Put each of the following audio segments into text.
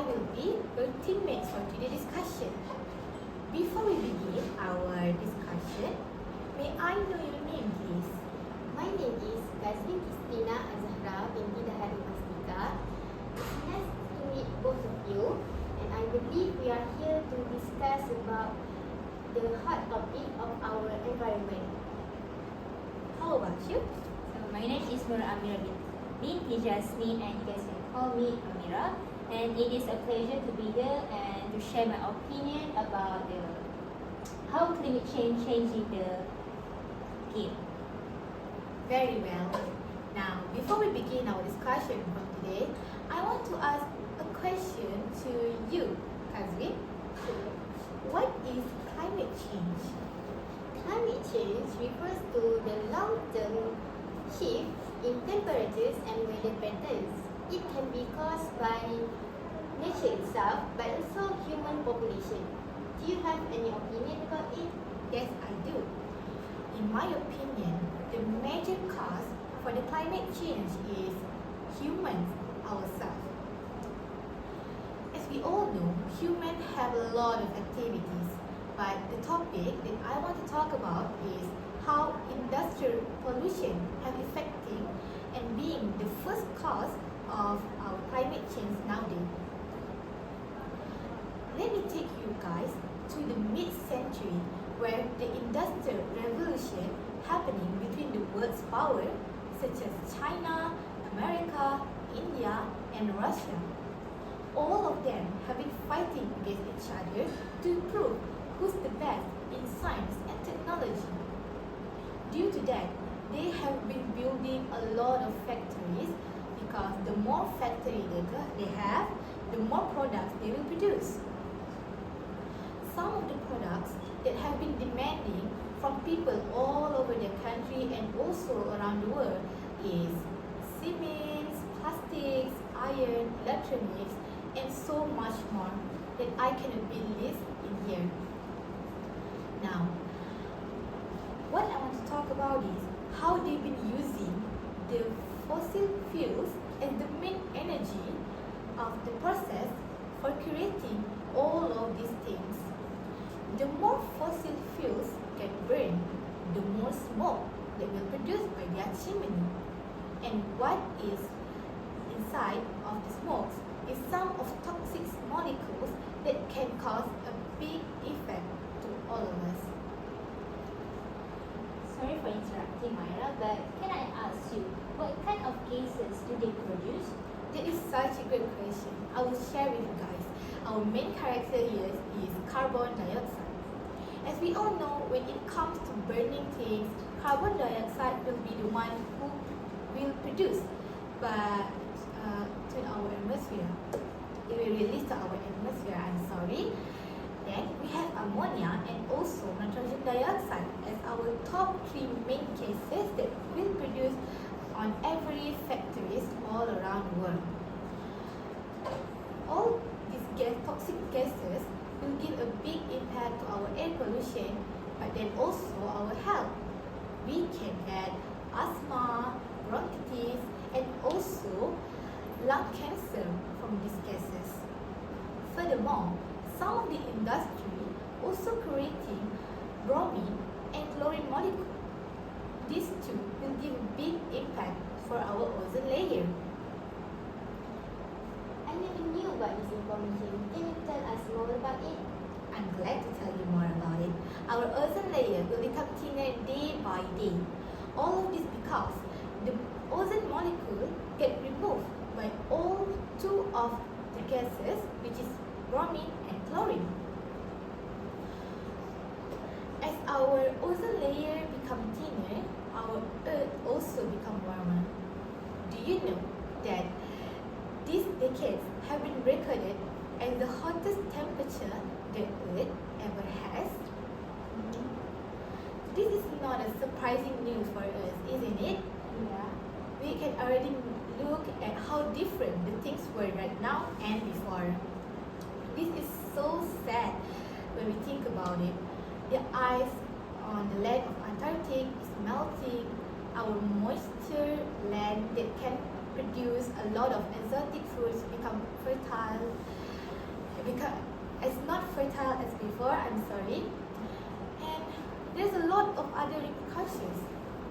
will be your teammates for today's discussion. Before we begin our discussion, may I know your name, please? My name is QISTINA AZ-ZAHRA BINTI DAHARI MASTIKA. It's nice to meet both of you, and I believe we are here to discuss about the hot topic of our environment. How about you? So my name is AMIERA BINTI JASNI, and you guys can call me AMIERA. And it is a pleasure to be here and to share my opinion about how climate change changing the game. Very well. Now, before we begin our discussion from today, I want to ask a question to you, QAZWEEN. What is climate change? Climate change refers to the long-term shift in temperatures and weather patterns. It can be caused by nature itself, but also human population. Do you have any opinion about it? Yes, I do. In my opinion, the major cause for the climate change is humans ourselves. As we all know, humans have a lot of activities, but the topic that I want to talk about is how industrial pollution have affecting and being the first cause of our climate change nowadays. Let me take you guys to the mid-century, where the industrial revolution happening between the world's power such as China, America, India and Russia. All of them have been fighting against each other to prove who's the best in science and technology. Due to that, they have been building a lot of factories, because the more factory they have, the more products they will produce. Some of the products that have been demanding from people all over the country and also around the world is cements, plastics, iron, electronics, and so much more that I cannot be list in here. Now, what I want to talk about is how they've been using the fossil fuels as the main energy of the process for creating all of these things. The more fossil fuels get burned, the more smoke they will produce by their chimney. And what is inside of the smokes is some of toxic molecules that can cause a big effect to all of us. Sorry for interrupting, Myra, but can I ask you, what kind of gases do they produce? That is such a great question. I will share with you guys. Our main character here is carbon dioxide. As we all know, when it comes to burning things, carbon dioxide will be the one who will produce but to our atmosphere. It will release to our atmosphere, I'm sorry. Then we have ammonia and also nitrogen dioxide as our top three main gases that will produce on every factories all around the world. All these toxic gases will give a big impact to our air pollution, but then also our health. We can get asthma, bronchitis, and also lung cancer from these gases. Furthermore, some of the industry also creating bromine and chlorine molecule. These two will give a big impact for our ozone layer. I never knew about this information. Can you tell us more about it? I'm glad to tell you more about it. Our ozone layer will become thinner day by day. All of this because the ozone molecule get removed by all two of the gases, which is bromine and chlorine. As our ozone layer become thinner, our Earth also become warmer. Do you know that these decades have been recorded as the hottest temperature the Earth ever has? This is not a surprising news for us, isn't it? Yeah. We can already look at how different the things were right now and before. This is so sad when we think about it. The ice on the land of Antarctic is melting. Our moisture land that can produce a lot of exotic fruits become fertile. become as not fertile as before. I'm sorry. And there's a lot of other repercussions.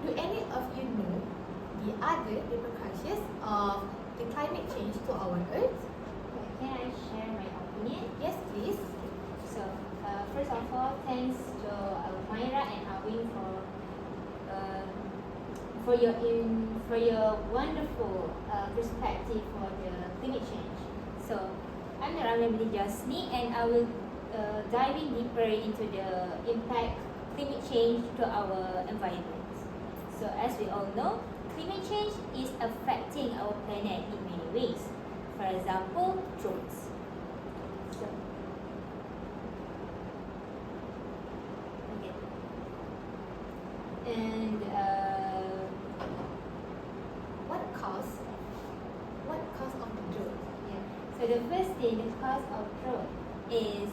Do any of you know the other repercussions of the climate change to our Earth? Can I share my opinion? Yes, please. So, first of all, thanks to Myra and Awin for your wonderful perspective for the climate change. So, I'm the JASNI, and I will diving deeper into the impact climate change to our environment. So, as we all know, climate change is affecting our planet in many ways. For example, droughts. So, okay. And what cause of the drought? yeah. So the first thing, the cause of drought is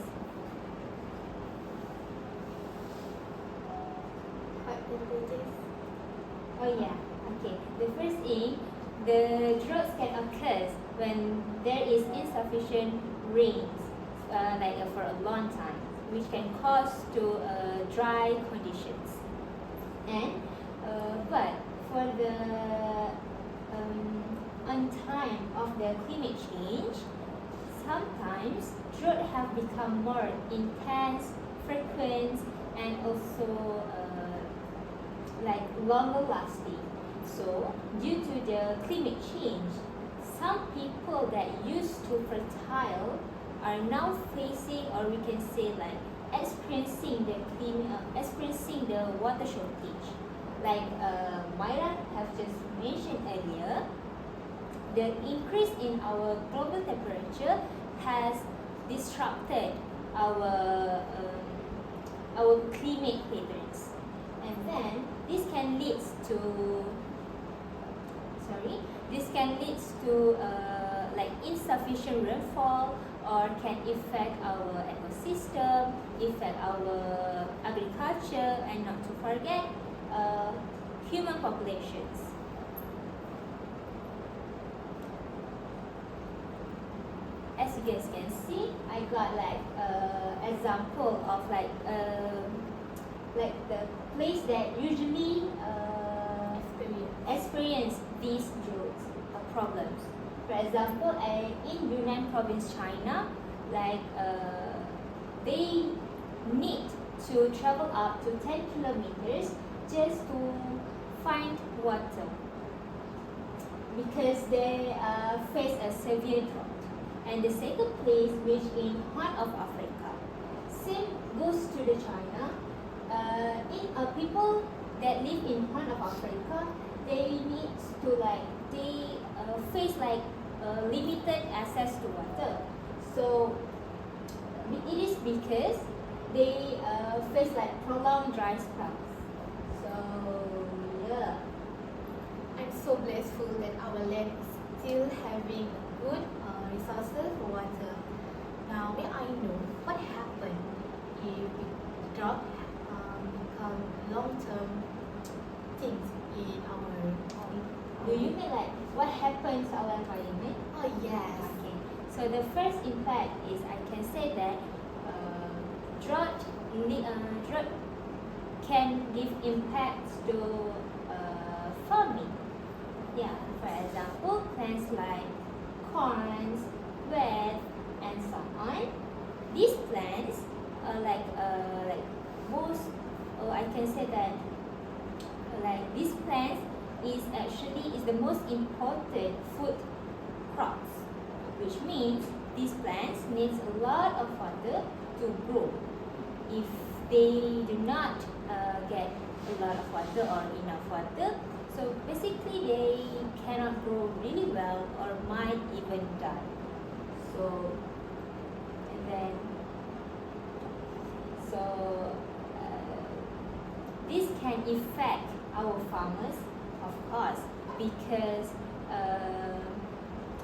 Hot temperatures. oh yeah, okay. The first thing, the droughts can occur when there is insufficient rains, for a long time, which can cause to dry conditions. And but for the on time of the climate change, sometimes drought have become more intense, frequent, and also longer lasting. So, due to the climate change, some people that used to fertile are now facing, or we can say experiencing the water shortage. Like Myra have just mentioned earlier, the increase in our global temperature has disrupted our climate patterns, and then this can lead to insufficient rainfall, or can affect our ecosystem, affect our agriculture, and not to forget human populations. As you guys can see, I got example of the place that usually experience these droughts problems. For example, in Yunnan province, China, they need to travel up to 10 kilometers just to find water because they face a severe drought. And the second place, which in Horn of Africa, same goes to the China. People that live in Horn of Africa, they need to face limited access to water. So it is because they face prolonged dry spells. So yeah, I'm so blissful that our land is still having good resources for water. Now, may I know what happened if the drought become long-term things in our do you mean what happens to our environment? Oh yes. Okay. So the first impact is I can say that drought can give impacts to farming. Yeah, for example, plants like corn, wheat, and so on. These plants are I can say that these plants is the most important food crops, which means these plants needs a lot of water to grow. If they do not get a lot of water or enough water, so basically they cannot grow really well or might even die. So this can affect our farmers, of course, because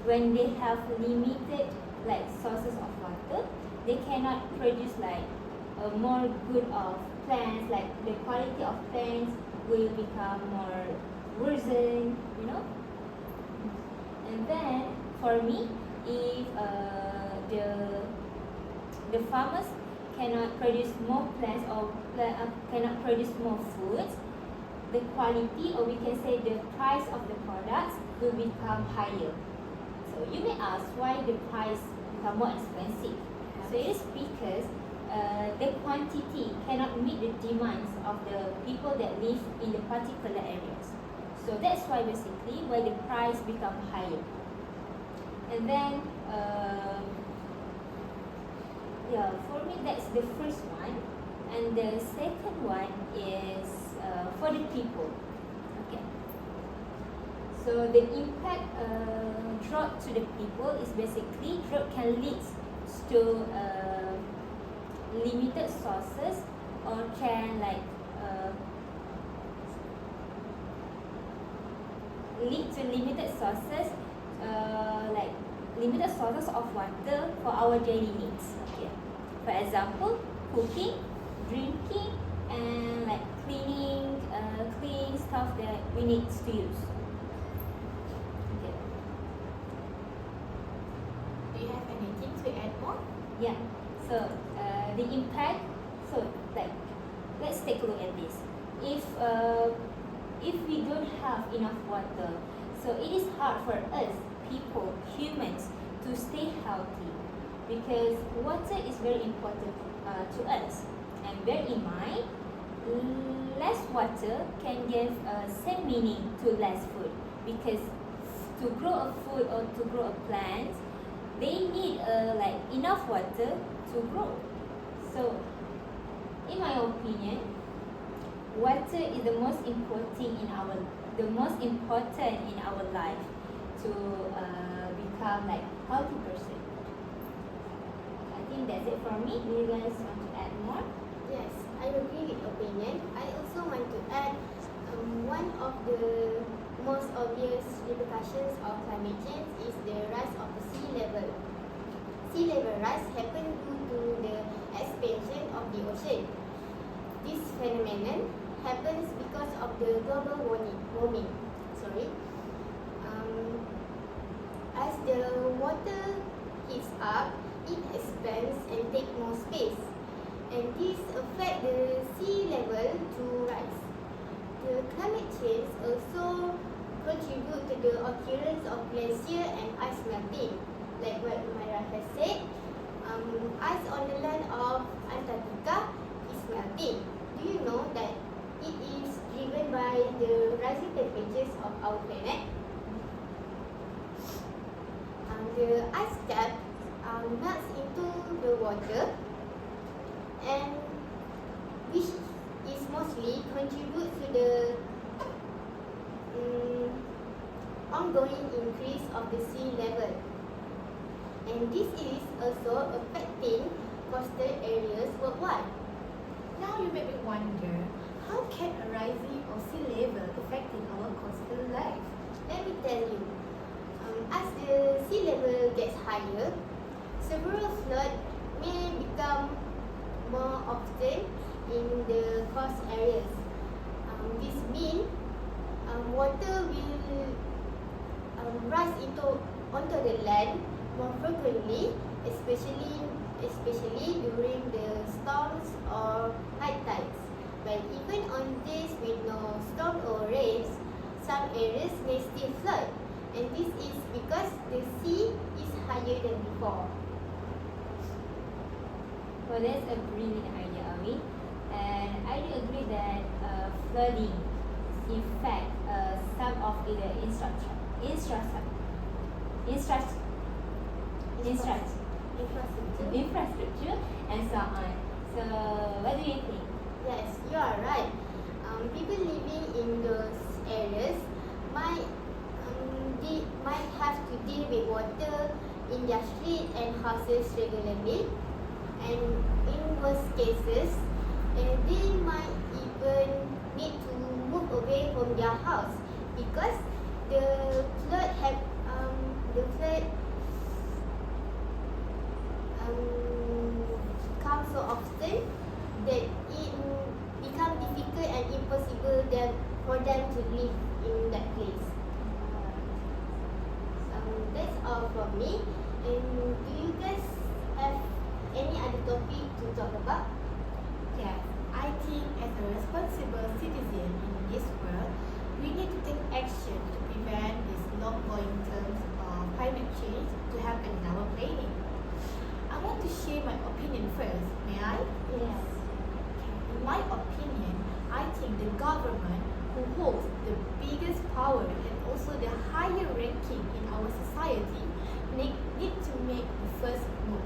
when they have limited sources of water, they cannot produce more good of plants. The quality of plants will become more worsen, And then for me, if the farmers cannot produce more plants or cannot produce more foods, the quality, or we can say the price of the products will become higher. So you may ask why the price become more expensive. So it is because the quantity cannot meet the demands of the people that live in the particular areas. So that's why basically why the price become higher. And then for me that's the first one. And the second one is for the people. Okay. So the impact drought to the people is basically drought can lead to limited sources or can lead to limited sources limited sources of water for our daily needs. Okay. For example, cooking, drinking, and cleaning stuff that we need to use. Okay. Do you have anything to add more? Yeah. So the impact. So let's take a look at this. If we don't have enough water, so it is hard for us people, humans, to stay healthy because water is very important to us. And bear in mind, less water can give same meaning to less food because to grow a food or to grow a plant, they need enough water to grow. So, in my opinion, water is the most important in our life to become healthy person. I think that's it for me. Do you guys want to add more? Yes, I agree with opinion. I also want to add one of the most obvious repercussions of climate change is the rise of the sea level. Sea level rise happens due to the expansion of the ocean. This phenomenon happens because of the global warming. As the water heats up, it expands and takes more space, and this affects the sea level to rise. The climate change also contribute to the occurrence of glacier and ice melting, like what UMAIRAH has said. Ice on the land of Antarctica is melting. Do you know that it is driven by the rising temperatures of our planet? The ice cap melts into the water, and which is mostly contribute to the ongoing increase of the sea level. And this is also affecting coastal areas worldwide. Now you make me wonder, how can a rising of sea level affecting our coastal life? Let me tell you. As the sea level gets higher, several floods may become more often in the coast areas. This means water will rise onto the land more frequently, especially during the storms or high tides. But even on days with no storm or rains, some areas may still flood. And this is because the sea is higher than before. Well, that's a brilliant idea, Ami. And I do agree that flooding affect some of the infrastructure and so on. So, what do you think? Yes, you are right. People living in those areas might have to deal with water in their street and houses regularly, and in worst cases, they might even need to move away from their house because the flood comes so often that it becomes difficult and impossible for them to live in that place. That's all from me. And do you guys have any other happen in our planning. I want to share my opinion first. May I? Yes. In my opinion, I think the government who holds the biggest power and also the higher ranking in our society need to make the first move.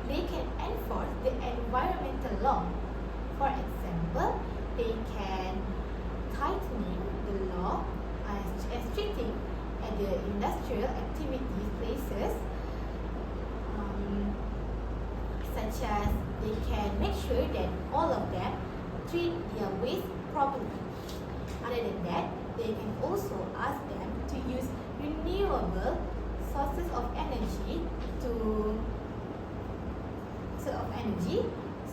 They can enforce the environmental law. For example, they can tightening the law and restricting at the industrial activities places, such as they can make sure that all of them treat their waste properly. Other than that, they can also ask them to use renewable sources of energy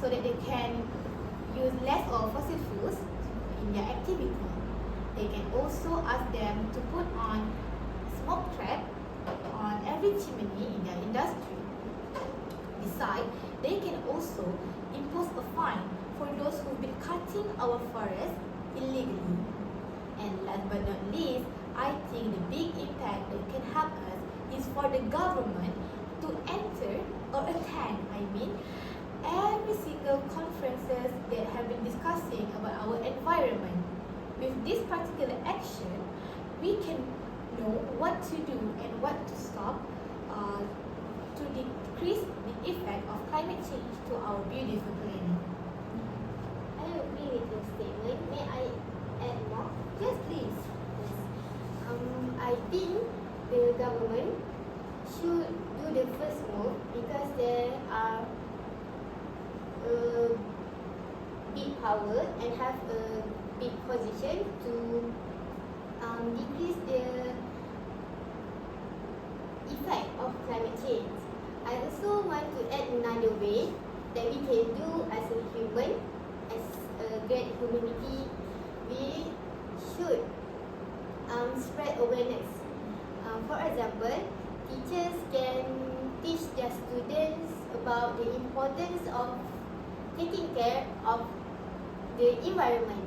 so that they can use less of fossil fuels in their activity. They can also ask them to put on smoke trap on every chimney in their industry. Besides, they can also impose a fine for those who've been cutting our forest illegally. And last but not least, I think the big impact that can help us is for the government to enter or attend, every single conferences that have been discussing about our environment. With this particular action, we can know what to do and what to stop to decrease the effect of climate change to our beautiful planet. I agree with your statement. May I add more? Yes, please. Yes. I think the government should do the first move because there are big power and have a big position to decrease the effect of climate change. I also want to add another way that we can do as a human, as a great humanity. We should spread awareness. For example, teachers can teach their students about the importance of taking care of the environment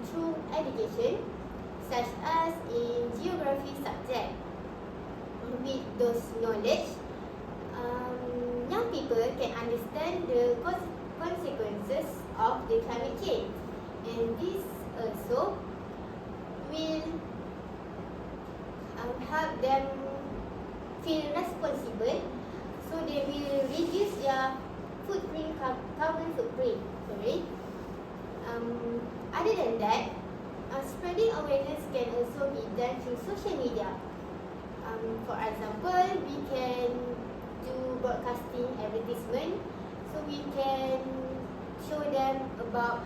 through education, such as in geography subject. With those knowledge, young people can understand the consequences of the climate change, and this also will help them feel responsible, so they will reduce their carbon footprint. Other than that, spreading awareness can also be done through social media. For example, we can do broadcasting advertisement, so we can show them about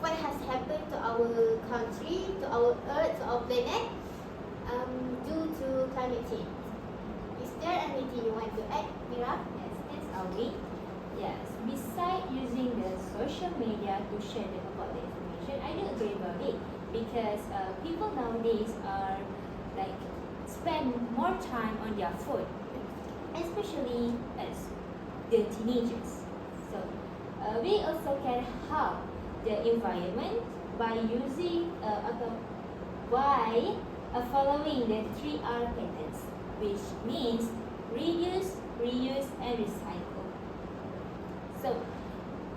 what has happened to our country, to our earth, to our planet, due to climate change. Is there anything you want to add, Mira? Yes, thanks, Awi. Yes, besides using the social media to share about the information, I do agree about it because people nowadays are spend more time on their phone, especially as the teenagers. So we also can help the environment by using following the 3R patterns, which means reduce, reuse, and recycle. So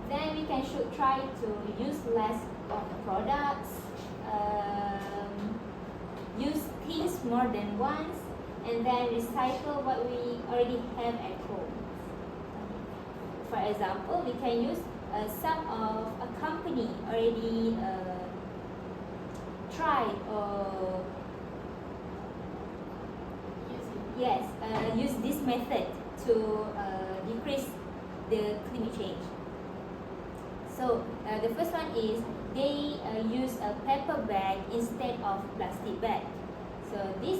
then we should try to use less of the products, use things more than once, and then recycle what we already have at home. For example, we can use some of a company already tried or use this method to decrease the climate change. So the first one is they use a paper bag instead of plastic bag. So this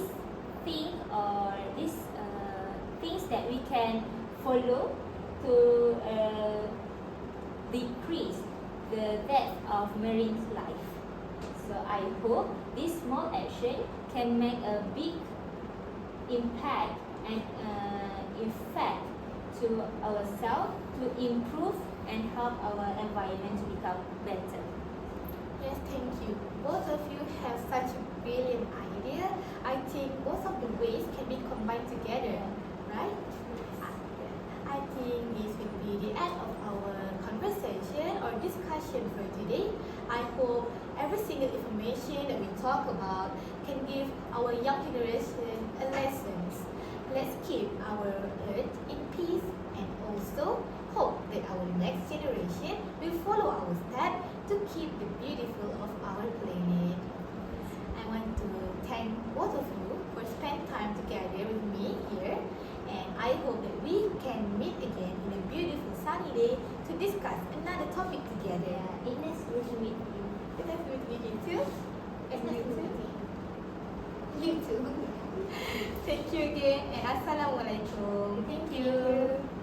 thing or these things that we can follow to decrease the death of marine life. So I hope this small action can make a big impact and effect to ourselves to improve and help our environment to become better. Yes, thank you. Both of you have such a brilliant idea. I think both of the ways can be combined time together, right? I think this will be the end of our conversation or discussion for today. I hope every single information that we talk about can give our young generation a lesson. Let's keep our earth in peace and also hope that our next generation will follow our steps to keep the beautiful of our planet. I want to thank both of you for spending time together with me here, and I hope that we can meet again in a beautiful sunny day to discuss another topic together. It is good to meet you. It has been with you too. And you too. You too. Thank you again, and Assalamualaikum. Thank you.